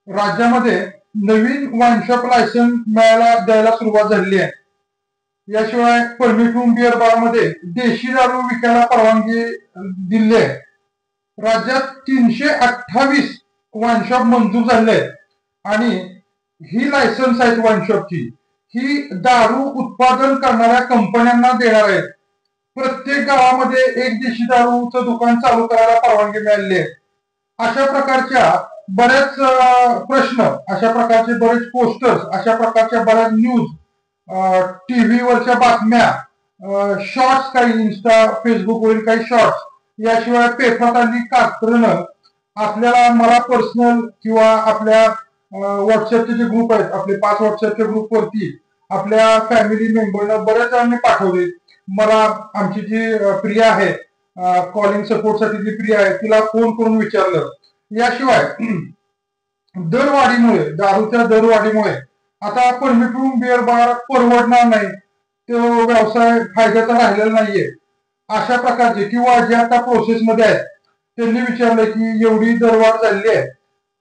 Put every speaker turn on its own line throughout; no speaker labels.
राज्यामध्ये नवीन wine shop licence द्यायला सुरुवात झालेली आहे. याशिवाय परमिट रूम बिअर बारमध्ये देशी दारू विकायला परवानगी दिली आहे. राज्यात 328 वाईन शॉप मंजूर झाले आहेत आणि ही लायसन्स आहेत वाईन शॉपची ही दारू उत्पादन करणाऱ्या कंपन्यांना देणार आहेत. प्रत्येक गावामध्ये एक देशी दारूचं दुकान चालू करायला परवानगी मिळालेली आहे. अशा प्रकारच्या बऱ्याच प्रश्न, अशा प्रकारचे बरेच पोस्टर्स, अशा प्रकारच्या बऱ्याच न्यूज, टीव्हीवरच्या बातम्या, शॉर्ट्स, काही इन्स्टा फेसबुकवरील काही शॉर्ट्स, याशिवाय पेपरात आली कात्रणं आपल्याला, मला पर्सनल किंवा आपल्या व्हॉट्सअपचे जे ग्रुप आहेत, आपले 5 व्हॉट्सअपच्या ग्रुपवरती आपल्या फॅमिली मेंबरना बऱ्याच जणांनी पाठवले. मला आमची जी प्रिया आहे, कॉलिंग सपोर्टसाठी जी प्रिया आहे, तिला फोन करून विचारलं. याशिवाय दरवाढीमुळे, दारूच्या दरवाढीमुळे आता परमिट रूम बिअर बार परवडणार नाही, तो व्यवसाय फायद्याचा राहिलेला नाहीये. अशा प्रकारचे किंवा जे आता प्रोसेसमध्ये आहेत त्यांनी विचारलं की एवढी दरवाढ झालेली आहे,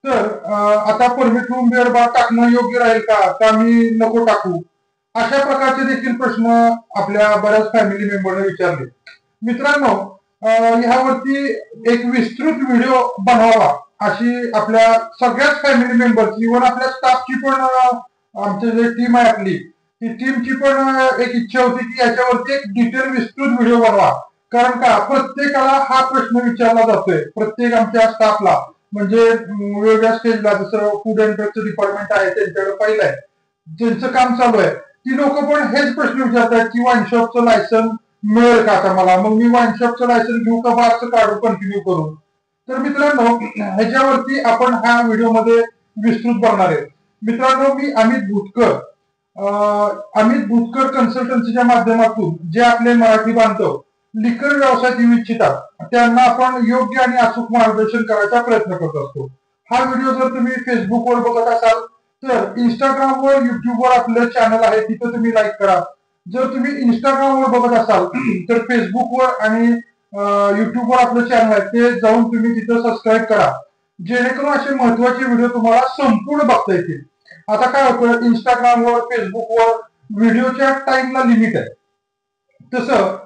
तर आता परमिट रूम बिअर बार टाकणं योग्य राहील का मी नको टाकू. अशा प्रकारचे देखील प्रश्न आपल्या बऱ्याच फॅमिली मेंबरने विचारले. मित्रांनो, ह्यावरती एक विस्तृत व्हिडिओ बनवावा अशी आपल्या सगळ्याच फॅमिली मेंबरची, इव्हन आपल्या स्टाफची पण, आमची जी टीम आहे आपली, ती टीमची पण एक इच्छा होती की याच्यावरती एक डिटेल विस्तृत व्हिडिओ बनवा. कारण का प्रत्येकाला हा प्रश्न विचारला जातोय, प्रत्येक आमच्या स्टाफला, म्हणजे वेगवेगळ्या स्टेजला, जसं फूड अँड ड्रगचं डिपार्टमेंट आहे त्यांच्याकडे फाईल आहे, ज्यांचं काम चालू आहे, ती लोक पण हेच प्रश्न विचारतात की वाईन शॉपचं लायसन मिळेल का आता मला, मग मी वाईन शॉपचं लायसन घेऊ का बारचं काढू कंटिन्यू करू. तर मित्रांनो, ह्याच्यावरती आपण ह्या व्हिडिओमध्ये विस्तृत बनणार आहे. मित्रांनो, मी अमित भूतकर कन्सल्टन्सीच्या माध्यमातून जे आपले मराठी बांधव लिकर व्यवसायात येऊ इच्छितात त्यांना आपण योग्य आणि अचूक मार्गदर्शन करायचा प्रयत्न करत असतो. हा व्हिडिओ जर तुम्ही फेसबुकवर बघत असाल तर इंस्टाग्रामवर, युट्यूबवर आपलं चॅनल आहे, तिथं तुम्ही लाईक करा. जर तुम्ही इंस्टाग्रामवर बघत असाल तर फेसबुकवर आणि युट्यूबवर आपलं चॅनल आहे ते जाऊन तुम्ही तिथं सबस्क्राईब करा, जेणेकरून असे महत्वाचे व्हिडिओ तुम्हाला संपूर्ण बघता येतील. आता काय होतं, इंस्टाग्रामवर, फेसबुकवर व्हिडिओच्या टाइमला लिमिट आहे, तसं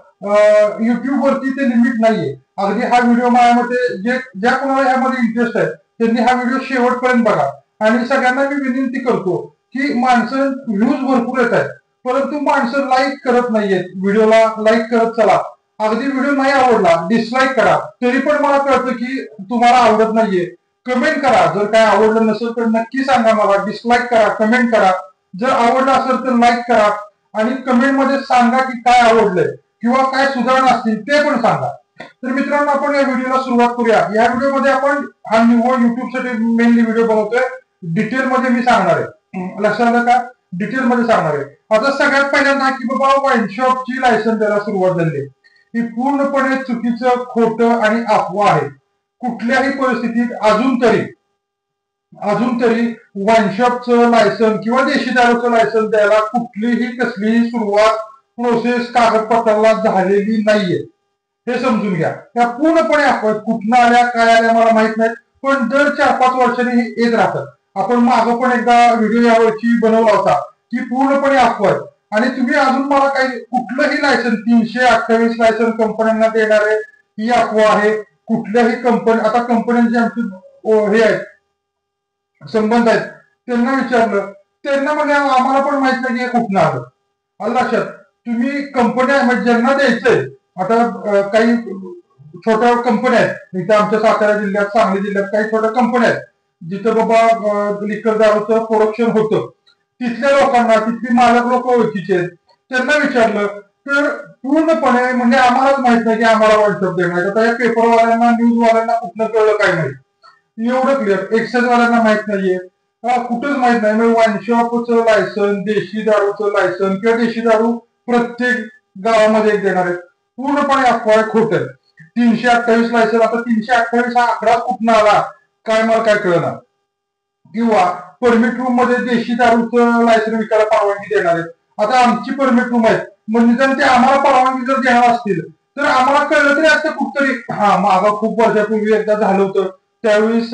युट्यूबवरती ते लिमिट नाहीये. अगदी हा व्हिडिओ माझ्यामध्ये ज्या कोणाला ह्यामध्ये इंटरेस्ट आहे त्यांनी हा व्हिडिओ शेवटपर्यंत बघा. आणि सगळ्यांना मी विनंती करतो की माणसं व्ह्यूज भरपूर येत आहेत, परंतु माणसं लाईक करत नाहीयेत. व्हिडिओला लाईक करत चला. अगदी व्हिडिओ नाही आवडला, डिसलाईक करा, तरी पण मला कळतं की तुम्हाला आवडत नाहीये. कमेंट करा, जर काय आवडलं नसेल तर नक्की सांगा मला, डिसलाईक करा, कमेंट करा. जर आवडलं असेल तर लाईक करा आणि कमेंट मध्ये सांगा की काय आवडलंय किंवा काय सुधारणा असतील ते पण सांगा. तर मित्रांनो, आपण या व्हिडिओला सुरुवात करूया. या व्हिडिओमध्ये आपण हा निव्वळ युट्यूबसाठी मेनली व्हिडिओ बनवतोय, डिटेल मध्ये मी सांगणार आहे. लक्षात आलं का, डिटेल मध्ये सांगणार आहे. आता सगळ्यात पहिल्यांदा की बाबा वाईन शॉपची लायसन द्यायला सुरुवात झाली, ही पूर्णपणे चुकीचं, खोटं आणि अफवा आहे. कुठल्याही परिस्थितीत अजून तरी वाईन शॉपचं लायसन किंवा देशी दारूचं लायसन द्यायला कुठलीही कसलीही सुरुवात, प्रोसेस कागदपत्राला झालेली नाहीये, हे समजून घ्या. त्या पूर्णपणे अफवा, कुठनं आल्या काय आल्या मला माहित नाही, पण दर 4-5 वर्षांनी हे येत राहतात. आपण मागं पण एकदा व्हिडिओ यावरची बनवला होता की पूर्णपणे अफवा आहे. आणि तुम्ही अजून मला काही कुठलंही लायसन, 328 लायसन कंपन्यांना देणारे, ही अफवा आहे. कुठल्याही कंपनी, आता कंपन्यांचे आमचे हे आहेत, संबंध आहेत, त्यांना विचारलं, त्यांना म्हणजे आम्हाला पण माहित नाही की हे कुठनं आलं. लक्षात, तुम्ही कंपन्या म्हणजे ज्यांना द्यायचंय, आता काही छोट्या कंपन्या आहेत इथे आमच्या सातारा जिल्ह्यात, सांगली जिल्ह्यात काही छोट्या कंपन्या आहेत जिथं बाबा लिकर दारूचं प्रोडक्शन होतं. तिथल्या लोकांना, तिथली मालक लोक ओळखीचे आहेत, त्यांना विचारलं तर पूर्णपणे म्हणजे आम्हालाच माहित नाही की आम्हाला व्हॉट्सअप देणार. आता या पेपरवाल्यांना, न्यूजवाल्यांना कुठलं कळलं काय माहित, एवढं क्लिअर. एक्साइज वाल्यांना माहित नाहीये, कुठंच माहित नाही. मग वाईन शॉपचं लायसन, देशी दारूचं लायसन किंवा देशी दारू प्रत्येक गावामध्ये देणार आहेत, पूर्णपणे अफवा, खोट आहे. 328 लायसन, आता 328 हा आकडा कुठनं आला काय मला काय कळणार. किंवा परमिट रूम मध्ये देशी दारूचं लायसन विकायला परवानगी देणार आहेत. आता आमची परमिट रूम आहेत, म्हणजे ते आम्हाला परवानगी जर देणार असतील तर आम्हाला कळलं तरी असतं कुठतरी. मागं खूप वर्षापूर्वी एकदा झालं होतं, त्यावेळेस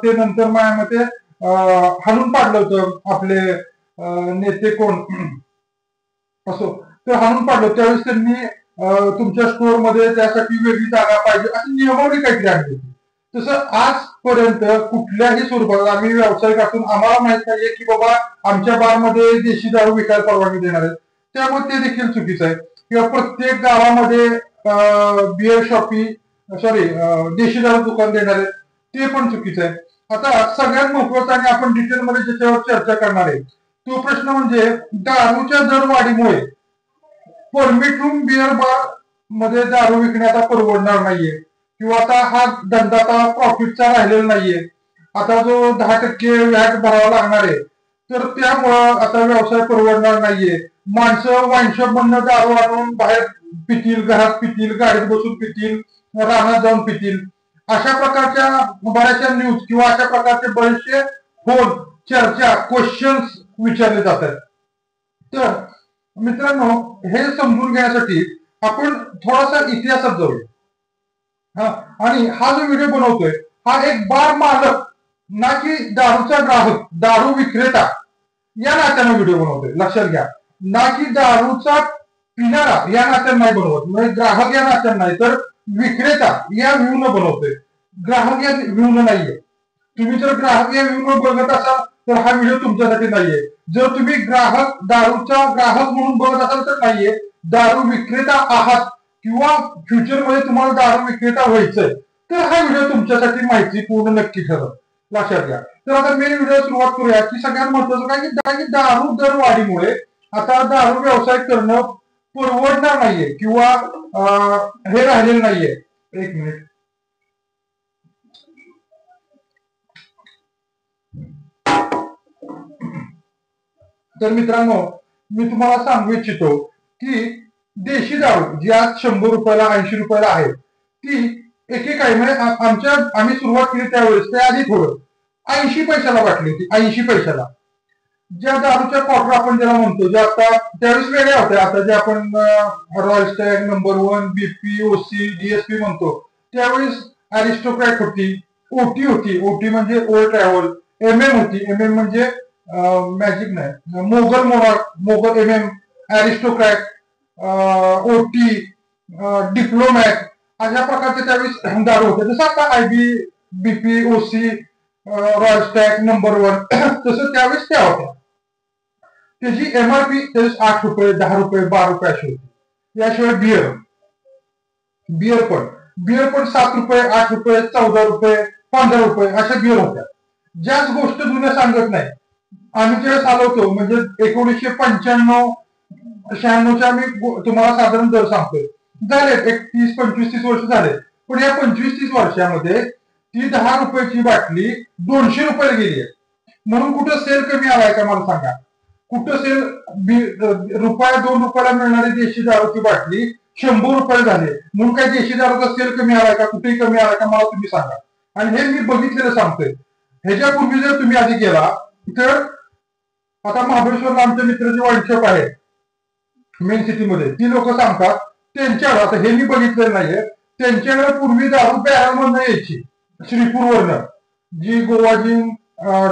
ते नंतर माझ्या मते हाणून पाडलं होतं आपले नेते कोण असो, तर हाणून पाडलं त्यावेळेस त्यांनी तुमच्या स्टोअर मध्ये त्यासाठी वेगळी जागा पाहिजे अशी नियमावली काहीतरी आणली होती. तसं आजपर्यंत कुठल्याही स्वरूपात आम्ही व्यावसायिक असून आम्हाला माहित नाहीये की बाबा आमच्या बारमध्ये देशी दारू विकायला परवानगी देणार आहे. त्यामुळे ते देखील चुकीचं आहे. किंवा प्रत्येक गावामध्ये बिअर शॉपी सॉरी देशी दारू दुकान देणार आहे, ते पण चुकीचं आहे. आता सगळ्यात महत्वाचा आणि आपण डिटेलमध्ये ज्याच्यावर चर्चा करणार आहे तो प्रश्न म्हणजे दारूच्या दरवाढीमुळे परमिट रूम बिअर बार मध्ये दारू विकणे आता परवडणार नाहीये किंवा आता हा धंदा आता प्रॉफिटचा राहिलेला नाहीये. आता जो 10% व्हॅट भरावा लागणार आहे तर त्यामुळं आता व्यवसाय परवडणार नाहीये. माणसं वाईनशॉप मधनं दारू आणून बाहेर पितील, घरात पितील, गाडीत बसून पितील, रानात जाऊन पितील. अशा प्रकारच्या बऱ्याचशा न्यूज किंवा अशा प्रकारचे बरेचसे फोन चर्चा क्वेश्चन्स विचारले जातात. तर मित्रांनो हे समजून घेण्यासाठी आपण थोडासा इतिहासात जाऊया. आणि हा जो व्हिडिओ बनवतोय हा एक बार मालक ना की दारूचा ग्राहक, दारू विक्रेता या नात्याने व्हिडिओ बनवतोय, लक्षात घ्या. ना की दारूचा पिणारा या नात्याने नाही बनवत, म्हणजे ग्राहक या नात्याने नाही तर विक्रेता या व्ह्यून बनवतोय. ग्राहक या व्ह्यून नाहीये. तुम्ही जर ग्राहक या व्ह्यून बघत असाल तर हा व्हिडिओ तुमच्यासाठी नाहीये. जर तुम्ही ग्राहक दारूचा ग्राहक म्हणून बघत असाल तर नाहीये. दारू विक्रेता आहात किंवा फ्युचर मध्ये तुम्हाला दारू विक्रेता व्हायचंय तर हा व्हिडिओ तुमच्यासाठी माहिती पूर्ण नक्की ठरेल, लक्षात घ्या. तर आता मेन व्हिडिओ सुरुवात करूया की सगळ्यात महत्वाचं काय की दारू दरवाढीमुळे आता दारू व्यवसाय करणं परवडणार नाहीये किंवा हे राहिलेलं नाहीये. एक मिनिट. तर मित्रांनो मी तुम्हाला सांगू इच्छितो की देशी दारू जी आज 100 रुपयाला 80 रुपयाला आहे ती एकेकाळी म्हणजे आम्ही सुरुवात केली त्यावेळेस त्याआधी थोडं 80 पैशाला वाटली होती. 80 पैशाला ज्या दारूच्या क्वार्टर आपण ज्याला म्हणतो, ज्या आता त्यावेळेस वेगळ्या होत्या. आता जे आपण royal Stag, number 1, BP, OC, DSP म्हणतो त्यावेळेस अरिस्टोक्रॅट होती, ओटी होती, ओटी म्हणजे ओल्ड ट्रॅव्हल, एमएम होती, एमएम म्हणजे मॅजिक नाही, मोगल मोनार्क, मोगल एमएम, अरिस्टोक्रॅट, ओटी, डिप्लोमॅट अशा प्रकारचे त्यावेळेस दारू होते. जसं आता IB, BP, OC, royal Stag, number 1 तसं त्यावेळेस त्या होत्या. त्याची एमआरपी त्यावेळेस 8 रुपये, 10 रुपये, 12 रुपये अशी होती. याशिवाय बिअर पण 7 रुपये, 8 रुपये, 14 रुपये, 15 रुपये अशा बिअर होत्या. ज्याच गोष्ट जुन्या सांगत नाही. आम्ही ज्यावेळेस आलो होतो म्हणजे 1995 96च्या आम्ही तुम्हाला साधारण दर सांगतोय. झाले एक 30-25-30 वर्ष झाले. पण या 25-30 वर्षामध्ये ती 10 रुपयाची बाटली 200 रुपयाला गेली आहे. म्हणून कुठं सेल कमी आलाय का मला सांगा. कुठं सेल रुपया 2 रुपयाला मिळणारी देशी दारूची बाटली 100 रुपये झाली म्हणून काही देशी दारूचा सेल कमी आलाय का, कुठेही कमी आलाय का मला तुम्ही सांगा. आणि हे मी बघितलेलं सांगतोय. ह्याच्यापूर्वी जर तुम्ही आधी गेला तर आता महाबळेश्वरला आमच्या मित्राची वाईन शॉप आहे मेन सिटीमध्ये, ती लोक सांगतात त्यांच्याकडे, आता हे मी बघितलेलं नाहीये, त्यांच्याकडे पूर्वी दारू बॅरल मधनं यायची श्रीपूरवरनं, जी गोवाजीन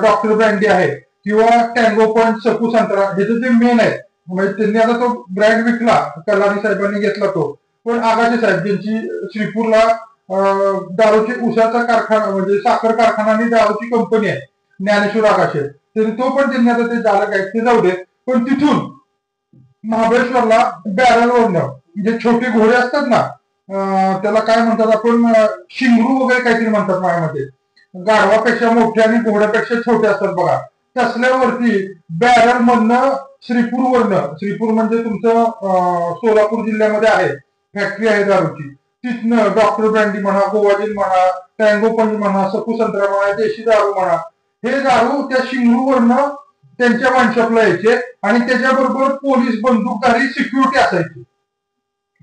डॉक्टर ब्रँडी आहे किंवा टँगो पॉइंट, सकू संत्रा ह्याचं जे मेन आहे. म्हणजे त्यांनी आता तो ब्रँड विकला, कलानी साहेबांनी घेतला तो. पण आगाशे साहेब ज्यांची श्रीपूरला दारूची उसाचा कारखाना म्हणजे साखर कारखाना आणि दारूची कंपनी आहे, ज्ञानेश्वर आगाशे, तो पण त्यांनी आता ते झालं काय ते जाऊ दे. पण तिथून महाबळेश्वरला बॅरल वरनं जे छोटे घोडे असतात ना, त्याला काय म्हणतात आपण, शिंगरू वगैरे काहीतरी म्हणतात माझ्यामध्ये, गाढवापेक्षा मोठे आणि घोड्यापेक्षा छोटे असतात बघा, तसल्यावरती बॅरल मधनं श्रीपूर म्हणजे तुमचं सोलापूर जिल्ह्यामध्ये आहे, फॅक्टरी आहे दारूची. तिथनं डॉक्टर ब्रँडी म्हणा, गोवाजीन म्हणा, टँगो पंच म्हणा, सकू संत्रा म्हणा, देशी दारू म्हणा, हे दारू त्या शिंगरूवरनं त्यांच्या वाईनशॉपला यायचे आणि त्याच्याबरोबर पोलीस बंदूकधारी सिक्युरिटी असायची.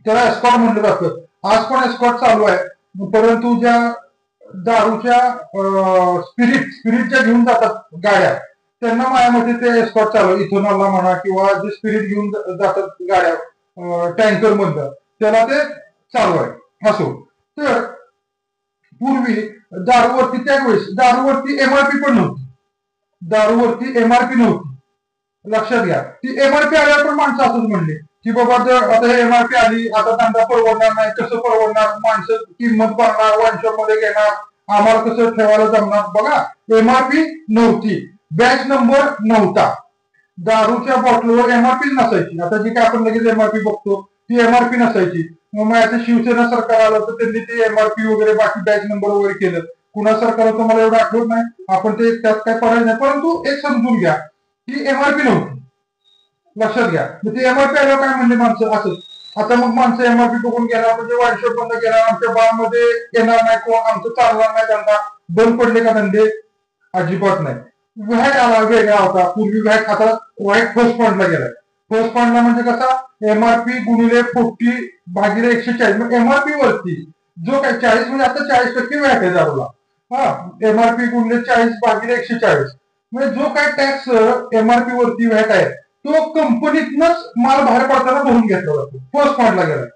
त्याला एस्कॉर्ट म्हणलं जातं. आज पण एस्कॉर्ट चालू आहे. परंतु ज्या दारूच्या स्पिरिटच्या घेऊन जातात गाड्या त्यांना माझ्यामध्ये ते एस्कॉर्ट चालू, इथेनॉलला म्हणा किंवा जे स्पिरिट घेऊन जातात गाड्या टँकर मधलं त्याला ते चालू आहे. असो तर पूर्वी दारूवरती त्यावेळेस दारूवरती एमआरपी पण नव्हती. दारूवरती एमआरपी नव्हती. लक्षात घ्या, ती एमआरपी आल्यावर पण माणसं असंच म्हणली की बाबा आता हे एमआरपी आली, आता धंदा परवडणार नाही, कसं परवडणार, माणसं किंमत पाहणार, वाईनशॉप मध्ये घेणार, आम्हाला कसं ठेवायला जमणार. बघा, एमआरपी नव्हती, बॅच नंबर नव्हता, दारूच्या बॉटलवर एमआरपी नसायची. आता जी काय आपण लगेच एमआरपी बघतो ती एमआरपी नसायची. मग आता शिवसेना सरकार आलं तर त्यांनी ते एमआरपी वगैरे बाकी बॅच नंबर वगैरे केलं. कुणा सरकार होतं मला एवढं आठवत नाही, आपण ते त्यात काय पडायचं नाही. परंतु एक समजून घ्या की एमआरपी नव्हती. लक्षात घ्या, मग ते एमआरपी आल्यावर काय म्हणले माणसं असं. आता मग माणसं एमआरपी बघून घेणार म्हणजे वाईनशॉप बंद केला, आमच्या बाळामध्ये येणार नाही, कोण आमचं चालणार नाही, धंदा बंद पडले का धंदे? अजिबात नाही. व्हॅट आला वेगळा होता. पूर्वी व्हॅट आता व्हॅट फर्स्ट पॉईंटला गेलाय. फर्स्ट पॉईंटला म्हणजे कसा, एमआरपी गुणिले 40 भागिले 140. मग एमआरपी वरती जो काय 40 म्हणजे आता 40% व्हॅट आहे दारूला. हा, एमआरपी गुणिले 40 भागिले 140 म्हणजे जो काय टॅक्स एमआरपी वरती व्हॅट आहे तो कंपनीतनच माल बाहेर पडताना भरून घेतला जातो. फर्स्ट पॉईंटला गेलाय.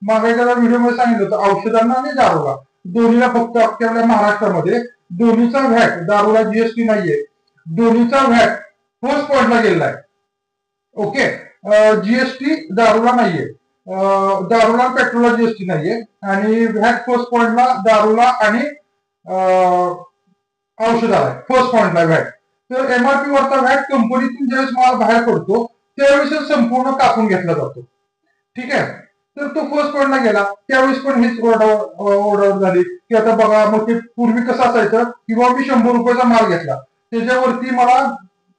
मागे एखादा व्हिडिओ मध्ये सांगितलं होतं, औषधांना आणि दारूला दोन्हीला फक्त आपल्या महाराष्ट्रामध्ये दोन्हीचा व्हॅट, दारूला जीएसटी नाहीये, दोन्हीचा व्हॅट फर्स्ट पॉईंटला गेलेला आहे. ओके, जीएसटी दारूला नाहीये, दारूला पेट्रोलला जीएसटी नाहीये, आणि व्हॅट फर्स्ट पॉईंटला दारूला आणि औषधाला फर्स्ट पॉईंटला व्हॅट. तर एमआरपी वरचा व्हॅट कंपनीतून ज्यावेळेस माल बाहेर पडतो त्यावेळेस संपूर्ण कापून घेतला जातो. ठीक आहे, तर तो फर्स्ट पॉईंटला गेला त्यावेळेस पण हीच ऑर्डर झाली की आता बघा, मग ते पूर्वी कसं असायचं किंवा मी 100 रुपयाचा माल घेतला त्याच्यावरती मला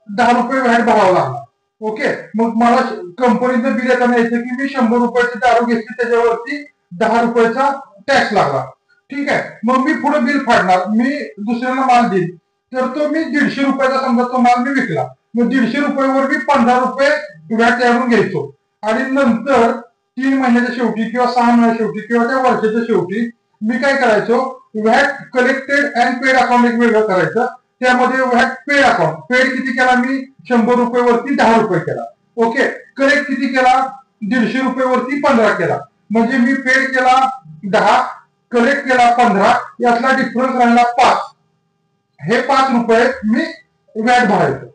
10 रुपये व्हॅट भरावा लागला. ओके, मग मला कंपनीचं बिल येताना यायचं की मी 100 रुपयाची दारू घेतली त्याच्यावरती 10 रुपयाचा टॅक्स लागला. ठीक आहे, मग मी पुढे बिल फाडणार, मी दुसऱ्यांना माल देईल, तर तो मी 150 रुपयाचा समजा तो माल मी विकला, मग 150 रुपयावर मी 15 रुपये व्हॅट त्यावरून घ्यायचो. आणि नंतर 3 महिन्याच्या शेवटी किंवा 6 महिन्याच्या शेवटी किंवा त्या वर्षाच्या शेवटी मी काय करायचो, VAT collected and paid account एक वेगळं करायचं. त्यामध्ये व्हॅट पेड अकाउंट, पेड किती केला मी 100 रुपयावरती 10 रुपये केला. ओके, कलेक्ट किती केला 150 रुपयावरती 15 केला. म्हणजे मी पेड केला 10, कलेक्ट केला 15, यातला डिफरन्स राहिला 5. हे 5 रुपये मी व्हॅट भरायचो,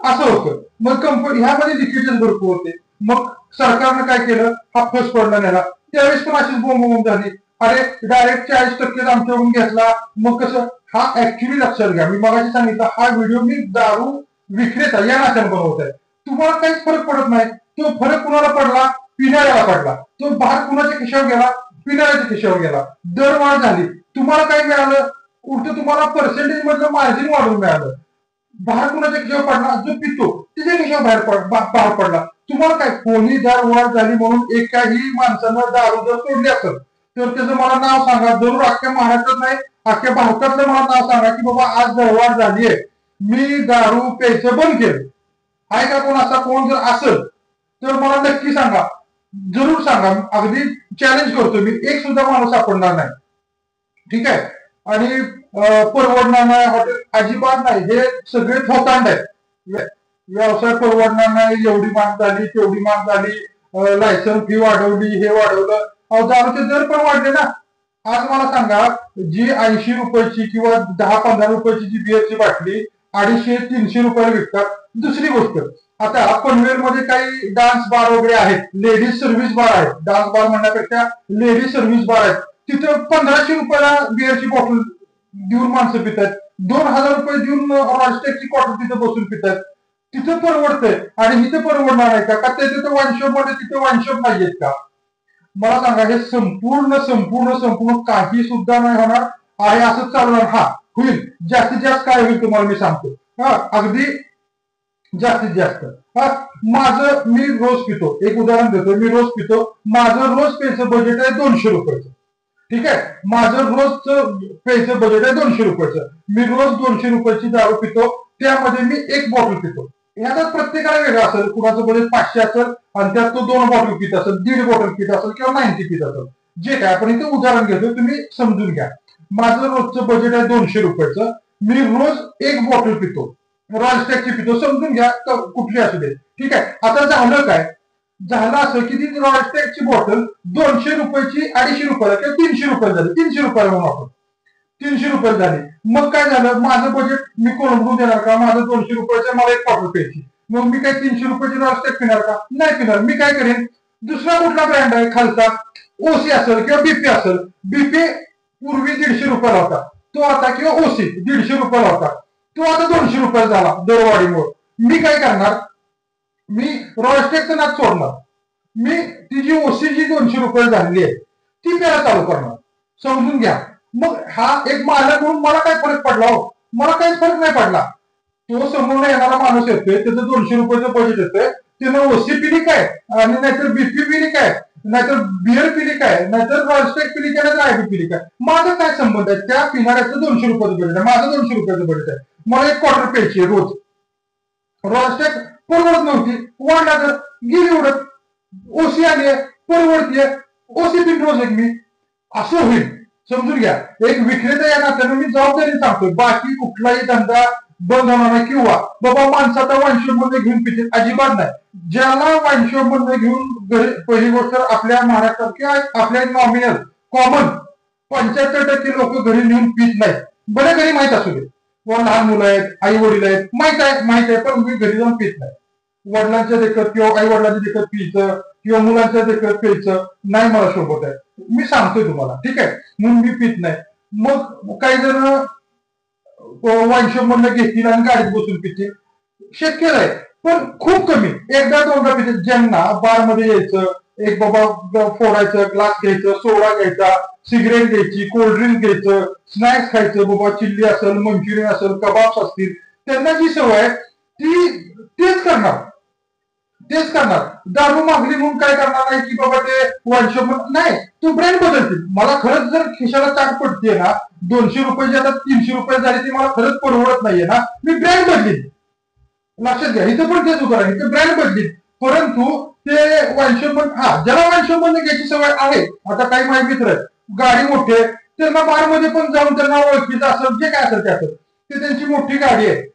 असं होतं. मग कंपनी ह्यामध्ये लिकेजेस भरपूर होते. मग सरकारनं काय केलं, हा फर्स्ट पॉईंटला नेला. त्यावेळेस पण अशीच बोंब झाली, अरे डायरेक्ट 40% आमच्याकडून घेतला. मग कसं, हा ऍक्च्युली लक्षात घ्या, मी मगाशी सांगितलं हा व्हिडिओ मी दारू विक्रेता या नात्याने बनवत आहे. तुम्हाला काहीच फरक पडत नाही. तो फरक कुणाला पडला, पिणाऱ्याला पडला. तो बाहेर कुणाच्या खिशावर गेला, पिणाऱ्याच्या खिशावर गेला. दरवाढ झाली, तुम्हाला काय मिळालं, उलट तुम्हाला पर्सेंटेज मधलं मार्जिन वाढून मिळालं. बाहेर कुणाच्या खिशावर पडला, जो पितो त्याच्या खिशावर बाहेर पडला. तुम्हाला काय, कोणी दरवाढ झाली म्हणून एकाही माणसानं दारू जर सोडली असेल तर त्याचं मला नाव सांगा. जरूर अख्ख्या महाराष्ट्रात नाही, अख्ख्या भारतातलं मला नाव सांगा की बाबा आज दरवाढ झालीये, मी दारू प्यायचं बंद केलं. आहे का कोण असा? कोण जर असेल तर मला नक्की सांगा, जरूर सांगा. अगदी चॅलेंज करतो मी, एक सुद्धा माणूस सापडणार नाही. ठीक आहे, आणि परवडणार नाही हॉटेल अजिबात नाही, हे सगळे थोतांड आहेत. व्यवसाय परवडणार नाही, एवढी महाग झाली तेवढी महाग झाली, लायसन फी वाढवली, हे वाढवलं. दारूचे दर पण वाढले ना. आज मला सांगा, जी 80 रुपयाची किंवा 10-15 रुपयाची जी बिअरची बाटली 250-300 रुपयाला विकतात. दुसरी गोष्ट, आता पनवेलमध्ये काही डान्स बार वगैरे आहेत, लेडीज सर्व्हिस बार आहेत. डान्स बार म्हणण्यापेक्षा लेडीज सर्व्हिस बार आहेत. तिथं 1500 रुपयाला बिअरची बॉटल देऊन माणसं पितात. 2000 रुपये देऊन रॉयस्टेकची बॉटल तिथं बसून पितात. तिथं परवडतंय आणि इथं परवडणार आहे का? तिथं वाईनशॉप मध्ये तिथं वाईनशॉप नाहीयेत का? मला सांगा, हे संपूर्ण संपूर्ण संपूर्ण काही सुद्धा नाही होणार आहे, असं चालणार. हा होईल, जास्तीत जास्त काय होईल तुम्हाला मी सांगतो. हा, अगदी जास्तीत जास्त. हा, माझं मी रोज पितो, एक उदाहरण देतो, मी रोज पितो, माझं रोज प्यायचं बजेट आहे 200 रुपयाचं. ठीक आहे, माझं रोजचं प्यायचं बजेट आहे 200 रुपयाचं. मी रोज 200 रुपयाची दारू पितो, त्यामध्ये मी एक बॉटल पितो. याचा प्रत्येकाला वेगळं असेल, कुणाचं बजेट 500 असेल आणि त्यात तो 2 बॉटल पित असेल, 1.5 बॉटल पित असेल किंवा 90 पित असेल. जे काय आपण इथे उदाहरण घेतो, तुम्ही समजून घ्या. माझं रोजचं बजेट आहे 200 रुपयाचं, मी रोज एक बॉटल पितो, रॉयल स्टॅगची पितो, समजून घ्या कुठली असू दे. ठीक आहे, आता झालं काय, झालं असं की ती रॉयल स्टॅगची बॉटल 200 रुपयाची 250 रुपयाला किंवा 300 रुपयाला झाली. 300 रुपयाला म्हणून आपण 300 रुपये झाले. मग काय झालं, माझं बजेट मी कोलमडून देणार का? माझं 200 रुपयाचं मला एक क्वार्टर प्यायची. मग मी काय 300 रुपयाची रॉस्टेक पिणार का? नाही पिणार. मी काय करेन, दुसरा कुठला ब्रँड आहे खालचा, ओसी असेल किंवा बीपी असेल. बीपी पूर्वी 150 रुपयाला होता, तो आता, किंवा ओसी 150 रुपयाला होता, तो आता 200 रुपये झाला दरवाढीमुळे. मी काय करणार, मी रॉस्टेकचं नाच सोडणार. मी ती जी ओसी जी 200 रुपये झाली आहे ती प्यायला चालू करणार. समजून घ्या. मग हा एक मालक म्हणून मला काय फरक पडला हो? मला काहीच फरक नाही पडला. तो समोर येणारा माणूस येतोय, त्याचं 200 रुपयाचं बजेट येतोय, त्यानं ओसी पिली काय, आणि नाहीतर बीपी पिली काय, नाहीतर बिअर पिली काय, नाहीतर रॉस्टेक पिली काय, नाहीतर आयबी पिली काय. माझा काय संबंध आहे? त्या पिणाऱ्याचं 200 रुपयाचं बजेट आहे, माझं 200 रुपयाचं बजेट आहे. मला एक क्वार्टर प्यायची रोज. रॉस्टेक परवडत नव्हती, वाढला तर गेली उडत. ओसी आली, परवडतीये, ओसी पिन रोज एक मी. असं होईल. समजून घ्या. एक विक्रेता या नात्यानं मी जबाबदारी सांगतोय. बाकी कुठलाही धंदा बंद होणार नाही, किंवा बाबा माणसाचा वाईनशॉप मध्ये घेऊन पिते, अजिबात नाही. ज्याला वाईनशॉप मध्ये घेऊन पहिली गोष्ट आपल्या महाराष्ट्रात किंवा आपल्या नॉमिनल कॉमन 75% लोक घरी नेऊन पित नाहीत. बरे घरी माहित असू दे, व लहान मुलं आहेत, आई वडील आहेत, माहित आहे, पण मी घरी जाऊन पित नाही. वडिलांच्या देखत किंवा आई वडिलांच्या देखत पियचं किंवा मुलांच्या देखत प्यायचं नाही मला शोभत आहे. मी सांगतोय तुम्हाला, ठीक आहे, म्हणून मी पित नाही. मग काही जण वाईनशॉप मधनं घेतील आणि गाडीत बसून पितील, शक्य आहे, पण खूप कमी, एकदा दोनदा पितील. ज्यांना बार मध्ये यायचं, एक बाबा फोडायचं, ग्लास घ्यायचं, सोडा घ्यायचा, सिगरेट घ्यायची, कोल्ड्रिंक घ्यायचं, स्नॅक्स खायचं, बाबा चिल्ली असेल, मंचुरियन असेल, कबाब्स असतील, त्यांना जी सवय ती तेच करणार. दारू मागली म्हणून काय करणार नाही की बाबा ते वाईनशॉप नाही, तो ब्रँड बदलतील. मला खरंच जर खिशाला चाट पडते ना, 200 रुपये आता 300 रुपये झाली, ती मला खरंच परवडत नाहीये ना, मी ब्रँड बदलीन. लक्षात घ्या, इथं पण तेच उदाहरण, इथं ब्रँड बदलीन. परंतु ते वाईनशॉप, ज्याला वाईनशॉप मध्ये घ्यायची सवय आहे, आता काही माझे मित्र आहेत, गाडी मोठे, त्यांना बार मध्ये पण जाऊन त्यांना ओळखीचं असेल, जे काय असेल ते असेल, ते त्यांची मोठी गाडी आहे,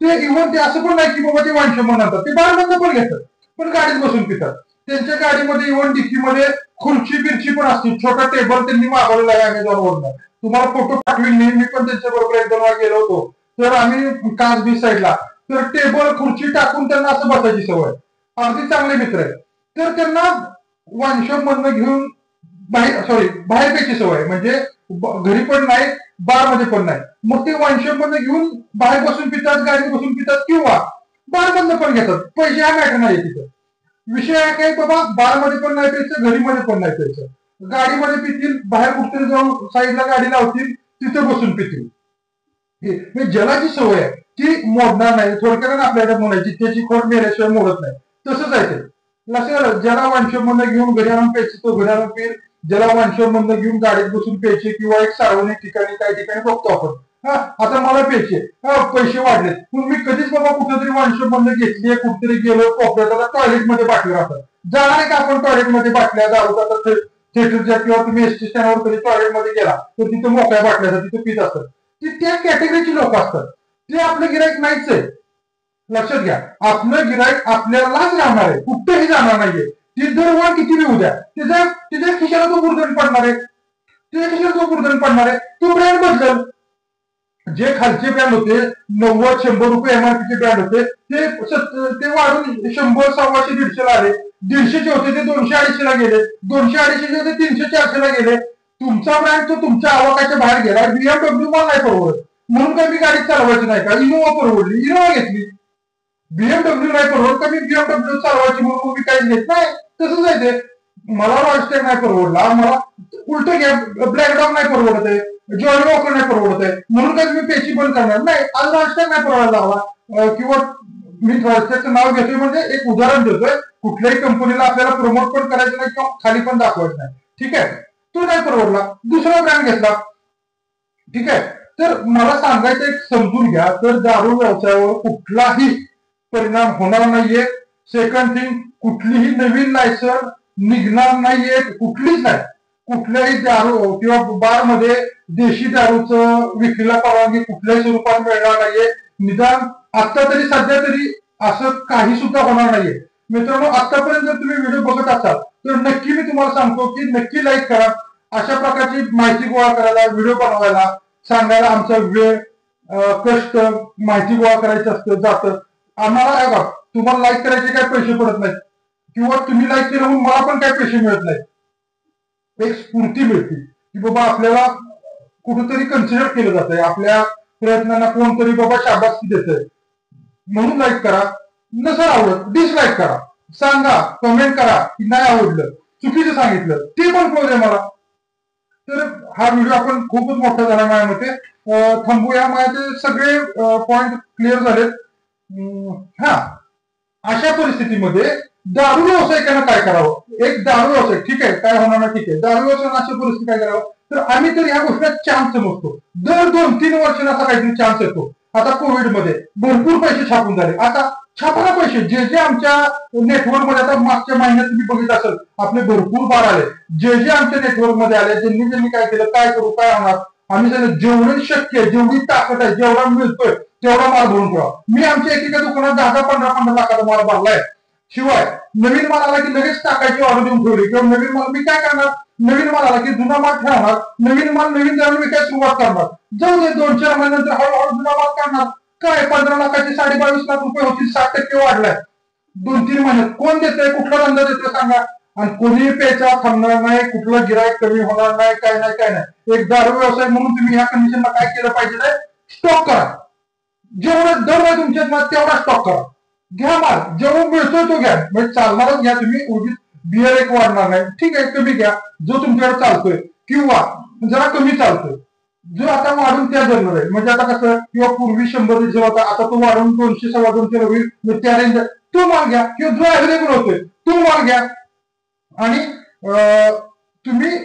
ते इव्हन ते असं पण नाही की बाबा ते वाईनशॉप म्हणतात, ते बार मधनं पण घेतात, पण गाडीत बसून पितात. त्यांच्या गाडीमध्ये इव्हन डिक्कीमध्ये खुर्ची बिर्ची पण असते, छोटा टेबल त्यांनी मागवलेला आहे अमेझॉनवरनं. तुम्हाला फोटो पाठवेल मी पण त्यांच्या बरोबर एक दोन वेळा गेलो होतो, तर आम्ही कास बीच साईडला, तर टेबल खुर्ची टाकून त्यांना असं बसायची सवय. अगदी चांगले मित्र आहेत. तर त्यांना वाईनशॉप मधनं घेऊन बाहेर प्यायची सवय, म्हणजे घरी पण नाही, बार मध्ये पण नाही. मग ते वाईनशॉप मध्ये घेऊन बाहेर बसून पितात, गाडीत बसून पितात, किंवा बार मधनं पण घेतात. पैसे हा मॅटर नाही तिथं. विषय आहे काय बाबा, बार मध्ये पण नाही प्यायचं, घरी मध्ये पण नाही प्यायचं. गाडीमध्ये पितील, बाहेर कुठतरी जाऊन साईडला गाडी लावतील, तिथं बसून पितील. ज्याला जी सवय आहे ती मोडणार नाही. थोडक्यात आपल्याकडे म्हणायची, त्याची खोड मेल्याशिवाय मोडत नाही. तसंच आहे ते. लक्षात, ज्याला वाईनशॉप मधनं घेऊन घरी आणून प्यायची तो घरी आणून पिईल, ज्याला वाईनशॉप मधनं घेऊन गाडीत बसून प्यायचे, किंवा एक सार्वजनिक ठिकाणी काही ठिकाणी बघतो आपण, आता मला प्यायचे, पैसे वाढले, पण मी कधीच बाबा कुठेतरी वाईनशॉप मधनं घेतली, कुठेतरी गेलो कोपऱ्यात, टॉयलेट मध्ये बाटल्या राहतात. जाणार आहे का आपण टॉयलेट मध्ये बाटल्या, दारू थिएटरच्या किंवा तुम्ही एसटी स्टँडवर कधी टॉयलेट मध्ये गेला तर तिथे मोकळ्या बाटल्या तिथे पित असतात. त्या कॅटेगरीची लोक असतात, ते आपलं गिराईक नाहीच आहे. लक्षात घ्या, आपलं गिराईक आपल्यालाच राहणार आहे, कुठेही जाणार नाहीये. ती दरवाढ किती बी उद्या, त्याच्या खिशाला तो बुरदण पडणार आहे, तो ब्रँड बदल. जे खालचे ब्रँड होते 90-100 रुपये एमआरपीचे ब्रँड होते, ते वाढून 100, 125, 150 आले. 150चे होते ते 200-250 ला गेले, 200-250चे होते 300-400 ला गेले. तुमचा ब्रँड तो तुमच्या आवाकाच्या बाहेर गेला. बीएमडब्ल्यू मला नाही परवडत, म्हणून काय मी गाडी चालवायची नाही का? इनोवा परवडली, इनोवा घेतली. बीएमडब्ल्यू नाही परवडत का मी बीएमडब्ल्यू चालवायची म्हणून मी काहीच घेत नाही. तसंच आहे ते. मला रॉयस्टर नाही परवडला, मला उलट घ्या ब्लॅक डॉग नाही परवडत आहे, जॉनी वॉकर नाही परवडत आहे, म्हणून काय मी पेची बंद करणार नाही. आज रॉयस्टर नाही परवडायला हवा, किंवा मी रॉयस्टरचं नाव घेतोय म्हणजे एक उदाहरण देतोय. कुठल्याही कंपनीला आपल्याला प्रमोट पण करायचं नाही किंवा खाली पण दाखवायचं नाही, ठीक आहे. तो नाही परवडला, दुसरा ब्रँड घेतला, ठीक आहे. तर मला सांगायचं एक समजून घ्या, तर दारू व्यवसायावर कुठलाही परिणाम होणार नाहीये. सेकंड थिंग, कुठलीही नवीन लायसन निघणार नाहीये, कुठलीच नाही. कुठल्याही दारू किंवा बार मध्ये देशी दारूचं विक्रीला परवानगी कुठल्याही स्वरूपात मिळणार नाहीये. निदान आता तरी सध्या तरी असं काही सुद्धा होणार नाहीये. मित्रांनो, आतापर्यंत जर तुम्ही व्हिडिओ बघत असाल तर नक्की मी तुम्हाला सांगतो की नक्की लाईक करा. अशा प्रकारची माहिती गोळा करायला, व्हिडिओ बनवायला सांगायला आमचा वेळ कष्ट माहिती गोळा करायचं असतं जातं आम्हाला तुम्हाला लाईक करायचे काही पैसे पडत नाहीत किंवा तुम्ही लाईक केलं म्हणून मला पण काही पैसे मिळत नाहीत एक स्फूर्ती मिळते की बाबा आपल्याला कुठेतरी कन्सिडर केलं जातंय आपल्या प्रयत्नांना कोणतरी बाबा शाबासकी देतंय म्हणून लाईक करा नसेल आवडत डिसलाईक करा सांगा कमेंट करा की नाही आवडलं चुकीचं सांगितलं ते पण कळू द्या मला तर हा व्हिडिओ आपण खूपच मोठा झाला माझ्या मते थांबूया माझे सगळे पॉइंट क्लिअर झालेत हा अशा परिस्थितीमध्ये दारू व्यावसायिकांना काय करावं एक दारू व्यावसायिक ठीक आहे काय होणार ना ठीक आहे दारू व्यावसायिकांना अशा परिस्थिती काय करावं तर आम्ही तर ह्या गोष्टीला चान्स समजतो दर 2-3 वर्षांना असा काहीतरी चान्स येतो आता कोविड मध्ये भरपूर पैसे छापून झाले आता छापाना पैसे जे जे आमच्या नेटवर्क मध्ये आता मागच्या महिन्यात तुम्ही बघित असेल आपले भरपूर बार आले जे आमच्या नेटवर्क मध्ये आले ज्यांनी काय केलं काय करू काय होणार आम्ही सांगितलं जेवढे शक्य आहे जेवढी ताकद आहे जेवढा मिळतोय तेवढा माल भरून ठेवा मी आमच्या एकेका दुकानात 10-15 लाखाचा माल भरलाय शिवाय नवीन माल आला की लगेच टाकायची ऑर्डर देऊन ठेवली किंवा नवीन माल मी काय करणार नवीन माल आला की जुना माल ठेवणार नवीन माल नवीन दराने विकायला सुरुवात करणार जाऊ दे 2-4 महिन्यानंतर हळूहळू जुना माल काढणार काय 15 लाखाचे 22.5 लाख रुपये होतील 60% वाढलाय 2-3 महिन्यात कोण देतंय कुठला धंदा देतोय सांगा आणि कोणी पेचा थांबणार नाही कुठलं गिरायक कमी होणार नाही काय नाही एक दारू व्यवसाय म्हणून तुम्ही ह्या कंडिशनला काय केलं पाहिजे स्टॉक करा जेवढं दर आहे तुमच्या तेवढा स्टॉक करा घ्या माल जेवढा मिळतोय तो घ्या म्हणजे चालणारच घ्या तुम्ही उगीच बिअर एक वाढणार नाही ठीक आहे कमी घ्या जो तुमच्याकडे चालतोय किंवा जरा कमी चालतोय जो आता वाढून त्या दरवर आहे म्हणजे आता कसं किंवा पूर्वी 100 डिझेल होता आता तो वाढून 200-250 होईल त्या रेंज तो माल घ्या किंवा जो अवेलेबल होतोय तो माल घ्या आणि तुम्ही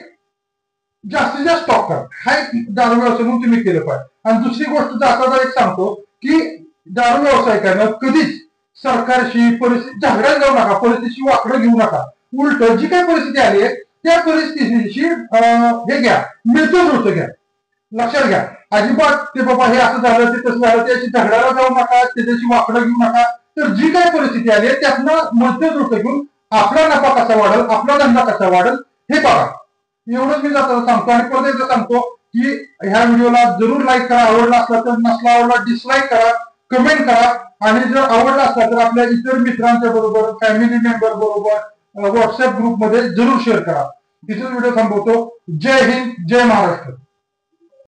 जास्तीत जास्त स्टॉक करा हा एक दारू व्यवसाय म्हणून तुम्ही केलं पाहिजे आणि दुसरी गोष्ट जाता एक सांगतो की दारू व्यवसायिकांना कधीच सरकारशी परिस्थिती झगड्यात जाऊ नका परिस्थितीशी वाकडं घेऊ नका उलट जी काही परिस्थिती आली आहे त्या परिस्थितीशी हे घ्या मिळतं जुळतं घ्या लक्षात घ्या अजिबात ते बाबा हे असं झालं ते तसं झालं त्याची झगड्याला जाऊ नका त्याच्याशी वाकडं घेऊ नका तर जी काही परिस्थिती आली आहे त्यातनं मिळतं जुळतं घेऊन आपला नफा कसा वाढेल आपला धंदा कसा वाढेल हे बघा एवढंच मी जाताना सांगतो आणि परत एकदा सांगतो की ह्या व्हिडिओला जरूर लाईक करा आवडला असला तर नसला आवडला डिसलाईक करा कमेंट करा आणि जर आवडला असला तर आपल्या इतर मित्रांच्या बरोबर फॅमिली मेंबर बरोबर व्हॉट्सअप ग्रुप मध्ये जरूर शेअर करा तिथेच व्हिडिओ थांबवतो जय हिंद जय महाराष्ट्र